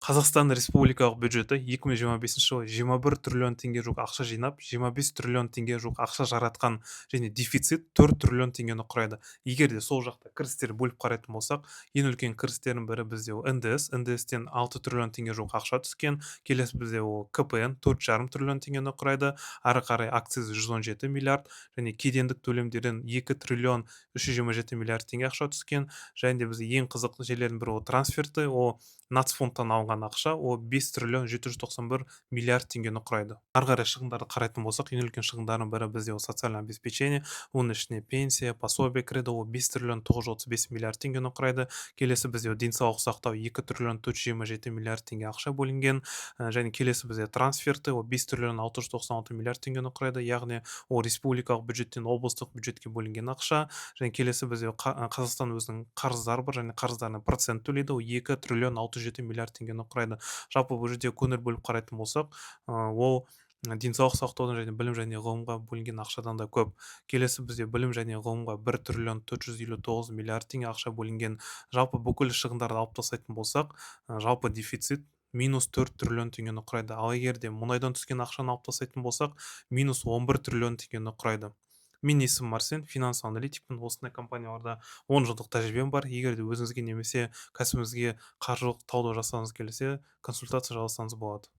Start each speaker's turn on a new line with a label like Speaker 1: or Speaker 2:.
Speaker 1: Қазақстан Республикалық бюджеті 2025 жылы 21 триллион теңге жуық ақша жинап, 25 триллион теңге жуық ақша жаратқан және дефицит 4 триллион теңгені құрайды. Егер де сол жақта кірістер бөліп қарайтын болсақ, ең үлкен кірістердің бірі бізде ол НДС. НДС-тен 6 триллион теңге жуық ақша түскен. Келесі бізде ол КПН 4,5 триллион теңгені құрайды. Ары қарай акциз 117 миллиард және кедендік төлемдерден 2 триллион 327 миллиард теңге ақша түскен. Және де бізде ең қызықты жерлердің бірі ол трансферті, ол нацфондтан алынған ақша, ол 5 триллион 791 миллиард теңгені құрайды. Ары қарай шығындарды қарайтын болсақ, ең үлкен шығындардың бірі бізде ол социальное обеспечение, оның ішіне пенсия, пособие кіреді, ол 5 триллион 935 миллиард теңгені құрайды. Келесі бізде денсаулық сақтау 2 триллион 427 миллиард теңге ақша бөлінген. Және келесі бізде трансферті, ол 5 триллион 696 миллиард теңгені құрайды, яғни ол республикалық бюджеттен облыстық бюджетке бөлінген ақша. Және келесі бізде Қазақстан өзінің қарыздары бар және қарыздарына процент төлейді, ол 2 триллион 607 миллиард теңгені құрайды. Жалпы бұл жерде көңіл бөліп қарайтын болсақ, ол денсаулық сақтаудан және білім және ғылымға бөлінген ақшадан да көп. Келесі бізде білім және ғылымға 1 триллион 459 миллиард теңге ақша бөлінген. Жалпы бүкіл шығындарды алып тастайтын болсақ, жалпы дефицит минус 4 триллион теңгені құрайды. Ал егер де мұнайдан түскен ақшаны алып тастайтын болсақ, минус 11 триллион теңгені құрайды. Менің есімім Арсен, финанс аналитикпін. Осындай компанияларда 10 жылдық тәжірибем бар. Егер де өзіңізге немесе кәсібіңізге қаржылық талдау жасағыңыз келсе, консультация жасаңыз болады.